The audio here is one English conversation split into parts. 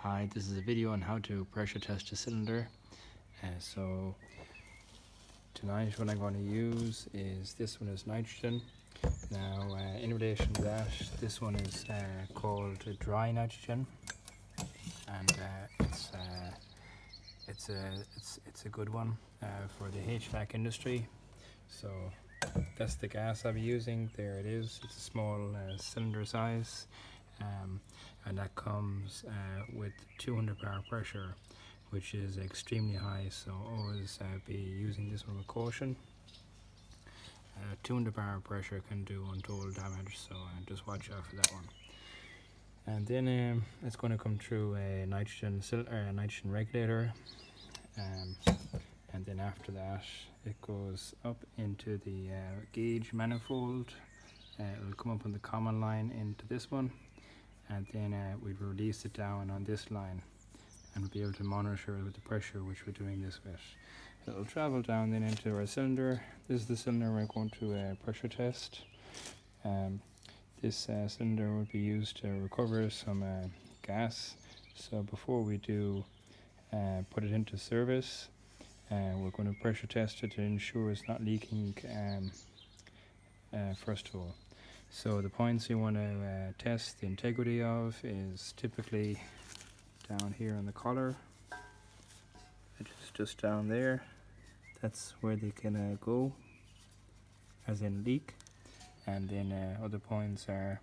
Hi, this is a video on how to pressure test a cylinder. So tonight what I'm going to use is this one is nitrogen. Now in relation to that, this one is called dry nitrogen, and it's a good one for the HVAC industry. So that's the gas I'll be using. There it is. It's a small cylinder size. And that comes with 200 bar pressure, which is extremely high, so always be using this one with caution. 200 bar pressure can do untold damage, so just watch out for that one. And then it's going to come through a nitrogen regulator, and then after that it goes up into the gauge manifold. It'll come up on the common line into this one, and then we'd release it down on this line, and we'll be able to monitor it with the pressure which we're doing this with. It'll travel down then into our cylinder. This is the cylinder we're going to pressure test. This cylinder will be used to recover some gas. So before we do put it into service, we're going to pressure test it to ensure it's not leaking first of all. So the points you want to test the integrity of is typically down here on the collar. It's just down there. That's where they can go, as in leak. And then other points are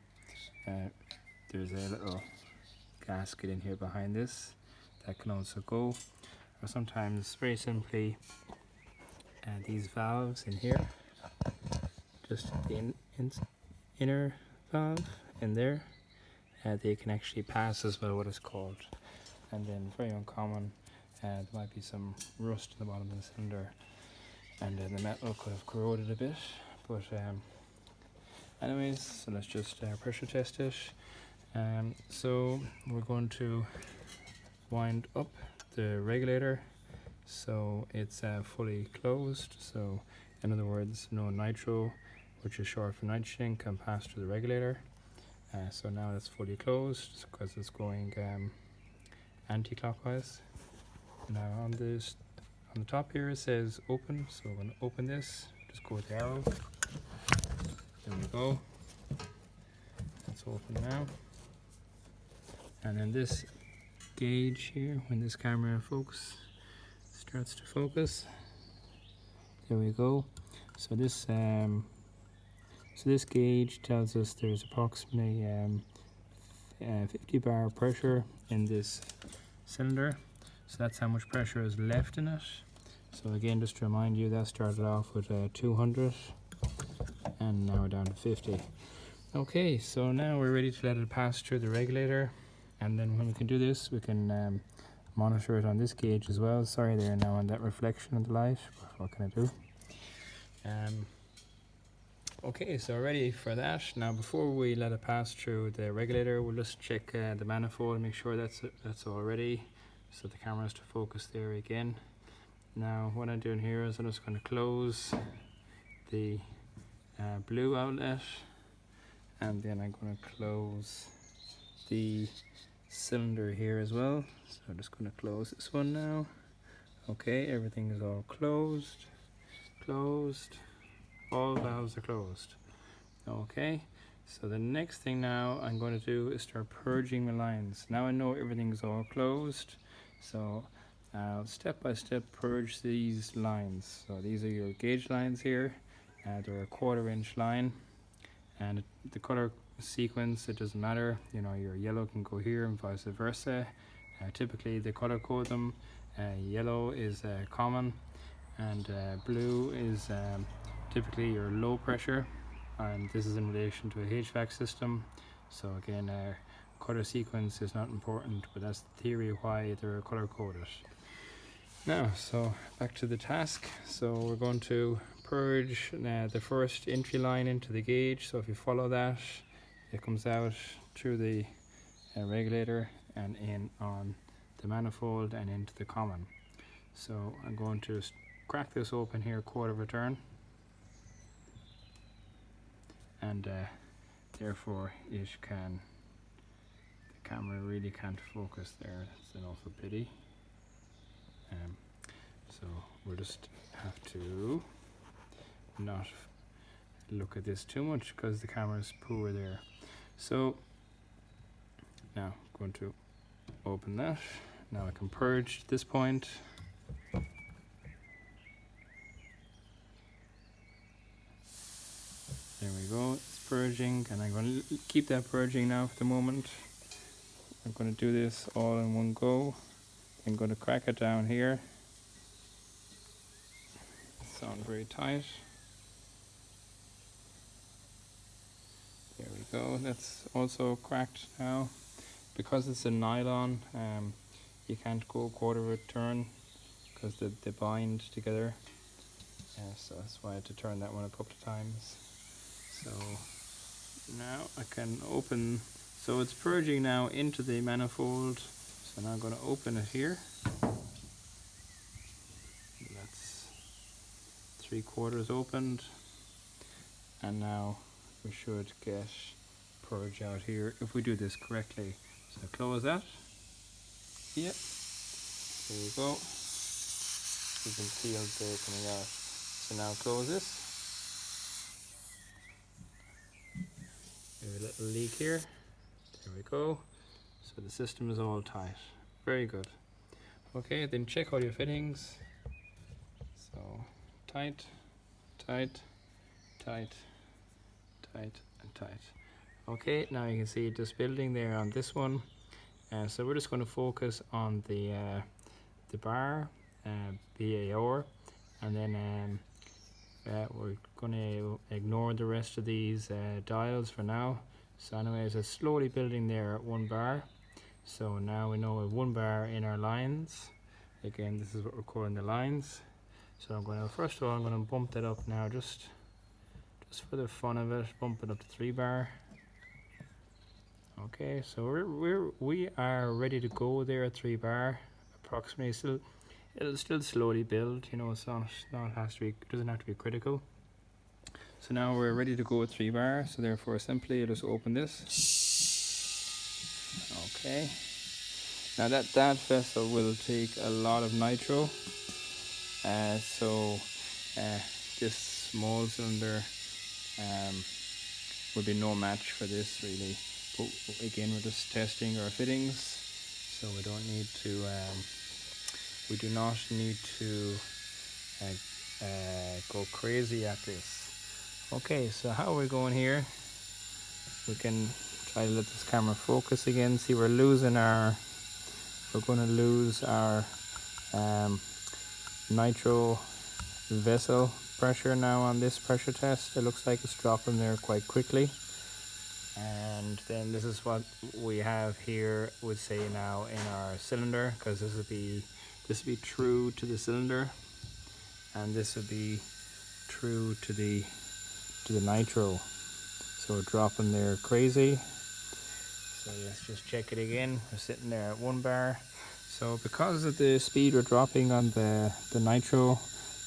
there's a little gasket in here behind this that can also go, or sometimes very simply these valves in here, just the inner valve in there, they can actually pass as well, what it's called. And then very uncommon, there might be some rust in the bottom of the cylinder, and the metal could have corroded a bit, but anyways, so let's just pressure test it. So we're going to wind up the regulator so it's fully closed. So in other words, no nitro, which is short for nitrogen, can pass through the regulator. So now it's fully closed because it's going anti-clockwise. Now on the top here it says open, so we're going to open this. Just go with the arrow. There we go. It's open now. And then this gauge here, when this camera starts to focus, there we go. So this gauge tells us there's approximately 50 bar pressure in this cylinder. So that's how much pressure is left in it. So again, just to remind you, that started off with 200, and now we're down to 50. Okay, so now we're ready to let it pass through the regulator, and then when we can do this, we can monitor it on this gauge as well. Sorry there now on that reflection of the light, but what can I do? Okay, so ready for that. Now before we let it pass through the regulator, we'll just check the manifold and make sure that's all ready. So the camera has to focus there again. Now what I'm doing here is I'm just going to close the blue outlet, and then I'm going to close the cylinder here as well. So I'm just going to close this one now. Okay, everything is all closed. All valves are closed. Okay, so the next thing now I'm going to do is start purging the lines. Now I know everything's all closed, so I'll step by step purge these lines. So these are your gauge lines here. They're a 1/4 inch line, and the color sequence, it doesn't matter. You know, your yellow can go here and vice versa. Typically they color code them. Yellow is common, and blue is typically your low pressure, and this is in relation to a HVAC system. So again, color sequence is not important, but that's the theory why they're color coded. Now, so back to the task. So we're going to purge the first entry line into the gauge. So if you follow that, it comes out through the regulator and in on the manifold and into the common. So I'm going to crack this open here 1/4 turn, and therefore the camera really can't focus there. It's an awful pity. So we'll just have to not look at this too much because the camera's poor there. So now I'm going to open that. Now I can purge at this point. There we go, it's purging, and I'm going to keep that purging now for the moment. I'm going to do this all in one go. I'm going to crack it down here. Sound very tight. There we go, that's also cracked now. Because it's a nylon, you can't go a quarter of a turn because they bind together. So that's why I had to turn that one a couple of times. So now I can open, so it's purging now into the manifold. So now I'm going to open it here. That's 3/4 opened. And now we should get purge out here if we do this correctly. So close that. Yep. There you go. You can feel the coming out. So now close this. There's a little leak here. There we go. So the system is all tight. Very good. Okay, then check all your fittings. So tight, tight, tight, tight, and tight. Okay, now you can see it just building there on this one. So we're just going to focus on the bar, BAR, and then we're going to ignore the rest of these dials for now. So anyways, it's slowly building there at 1 bar. So now we know we're 1 bar in our lines. Again, this is what we're calling the lines. So I'm going to, first of all, I'm going to bump that up now, just for the fun of it, bump it up to 3 bar. Okay, so we are ready to go there at 3 bar, approximately. Still, it'll still slowly build, you know. It's not has to be, doesn't have to be critical. So now we're ready to go at 3 bar. So therefore, simply just open this. Okay. Now that vessel will take a lot of nitro. This small cylinder would be no match for this really. But again, we're just testing our fittings, so we don't need to. We do not need to go crazy at this. Okay, so how are we going here? We can try to let this camera focus again. See, we're going to lose our nitro vessel pressure now on this pressure test. It looks like it's dropping there quite quickly. And then this is what we have here, would say now in our cylinder, because this would be true to the cylinder, and this would be true to the nitro. So we're dropping there crazy. So let's just check it again. We're sitting there at 1 bar. So because of the speed we're dropping on the nitro,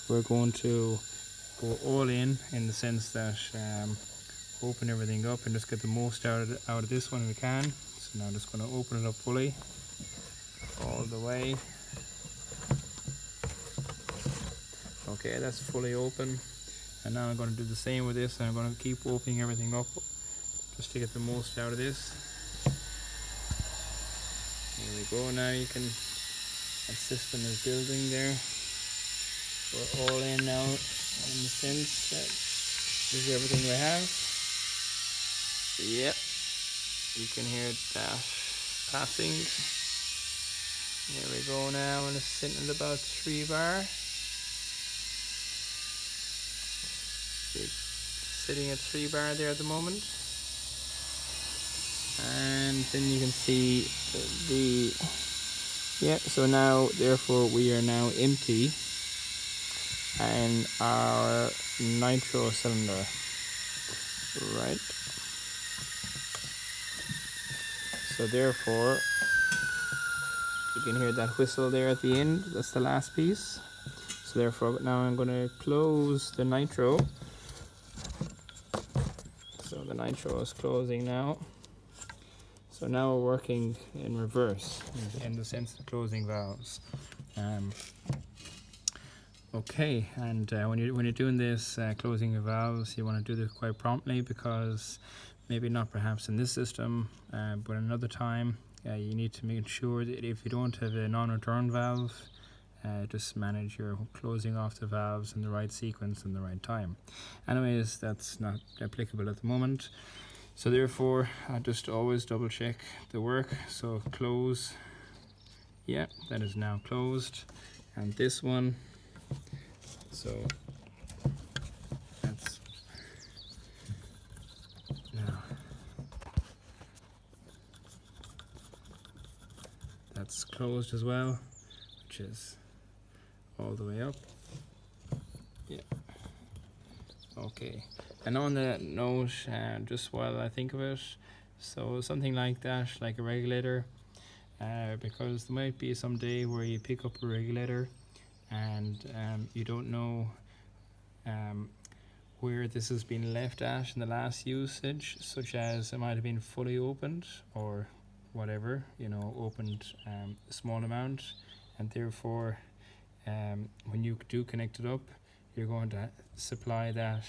we're going to go all in the sense that open everything up and just get the most out of this one we can. So now I'm just going to open it up fully, all the way. Okay, that's fully open. And now I'm going to do the same with this, and I'm going to keep opening everything up just to get the most out of this. Here we go. Now you can, that system is building there. We're all in now in the sense that this is everything we have. Yep, you can hear that passing. There we go now, and it's sitting at about 3 bar. It's sitting at 3 bar there at the moment. And then you can see so now therefore we are now empty in our nitro cylinder, right? So therefore, you can hear that whistle there at the end. That's the last piece. So therefore, now I'm going to close the nitro. So the nitro is closing now. So now we're working in reverse in the sense of closing valves. Okay, and when you're doing this closing of valves, you want to do this quite promptly, because maybe not perhaps in this system, but another time you need to make sure that if you don't have a non-return valve, just manage your closing off the valves in the right sequence and the right time. Anyways, that's not applicable at the moment, so therefore I just always double check the work. So close, yeah, that is now closed, and this one, so that's now, that's closed as well, which is all the way up. Yeah. Okay. And on that note, just while I think of it, so something like that, like a regulator, because there might be some day where you pick up a regulator and you don't know where this has been left at in the last usage, such as it might have been fully opened or whatever, you know, opened a small amount, and therefore when you do connect it up, you're going to supply that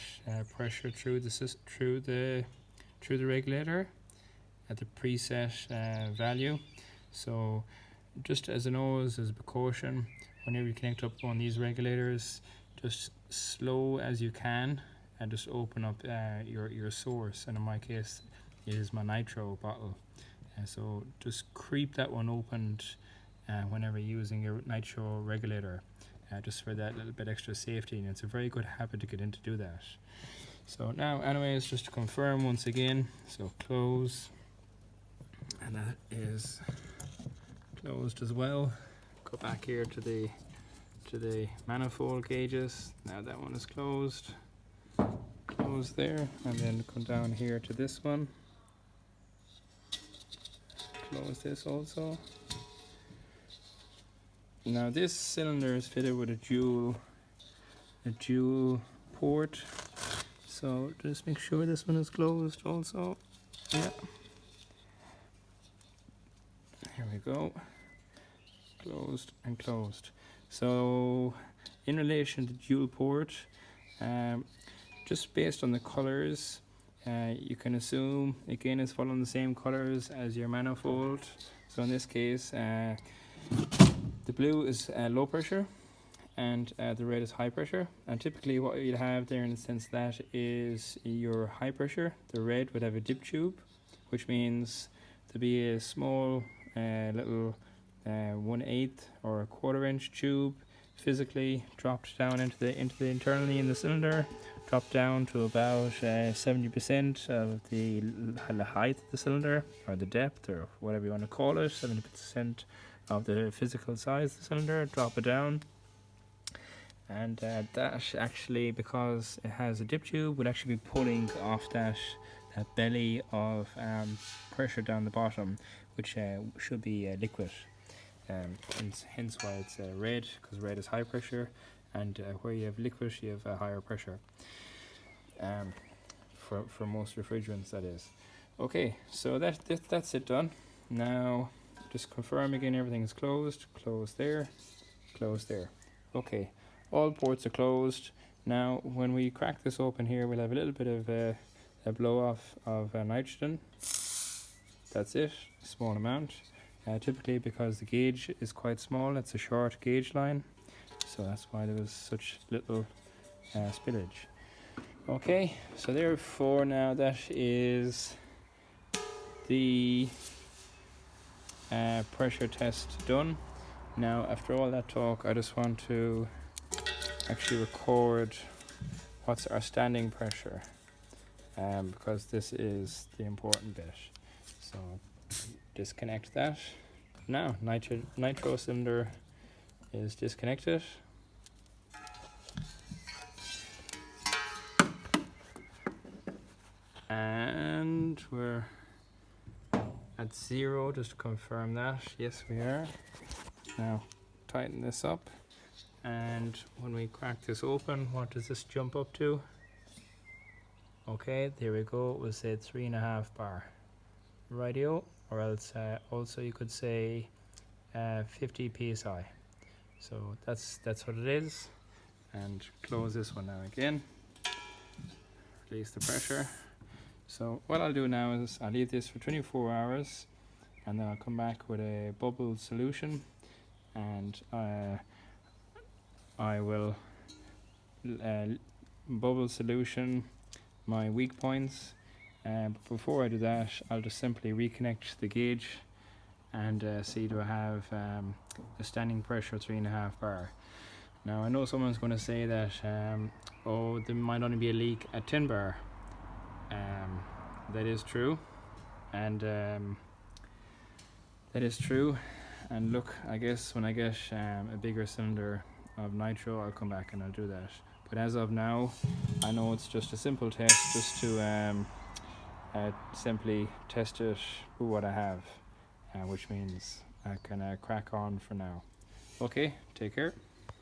pressure through the regulator at the preset value. So just as an always, as a precaution, whenever you connect up on these regulators, just slow as you can and just open up your source, and in my case it is my nitro bottle, so just creep that one opened whenever using your nitro regulator, just for that little bit extra safety, and it's a very good habit to get in to do that. So now anyways, just to confirm once again, so close, and that is closed as well. Go back here to the manifold gauges. Now that one is closed there, and then come down here to this one, close this also. Now this cylinder is fitted with a dual port, so just make sure this one is closed also. Yeah, here we go, closed and closed. So in relation to dual port, just based on the colors, you can assume again it's following the same colors as your manifold. So in this case, the blue is low pressure and the red is high pressure, and typically what you'd have there in the sense that is your high pressure, the red would have a dip tube, which means to be a small little 1/8 or a 1/4 inch tube physically dropped down into the internally in the cylinder, dropped down to about 70% of the height of the cylinder, or the depth, or whatever you want to call it, 70% of the physical size of the cylinder, drop it down. And that actually, because it has a dip tube, would actually be pulling off that belly of pressure down the bottom, which should be liquid. Hence why it's red, because red is high pressure, and where you have liquid you have a higher pressure, for most refrigerants, that is. Okay, so that's it done. Now just confirm again everything is closed. Close there, close there. Okay, all ports are closed. Now when we crack this open here, we'll have a little bit of a blow off of nitrogen. That's it, a small amount. Typically, because the gauge is quite small, it's a short gauge line, so that's why there was such little spillage. Okay, so therefore now that is the pressure test done. Now after all that talk, I just want to actually record what's our standing pressure, because this is the important bit. So disconnect that. Now nitro cylinder is disconnected. And we're at 0, just to confirm that. Yes, we are. Now tighten this up, and when we crack this open, what does this jump up to? Okay, there we go, it was at 3.5 bar. Rightio. or else also you could say 50 psi. So that's what it is. And close this one now again, release the pressure. So what I'll do now is I'll leave this for 24 hours and then I'll come back with a bubble solution, and I will bubble solution my weak points. But before I do that, I'll just simply reconnect the gauge and see, do I have a standing pressure 3.5 bar. Now I know someone's going to say that oh, there might only be a leak at 10 bar. That is true, and that is true. And look, I guess when I get a bigger cylinder of nitro, I'll come back and I'll do that. But as of now, I know it's just a simple test, just to simply test it with what I have, which means I can crack on for now. Okay, take care.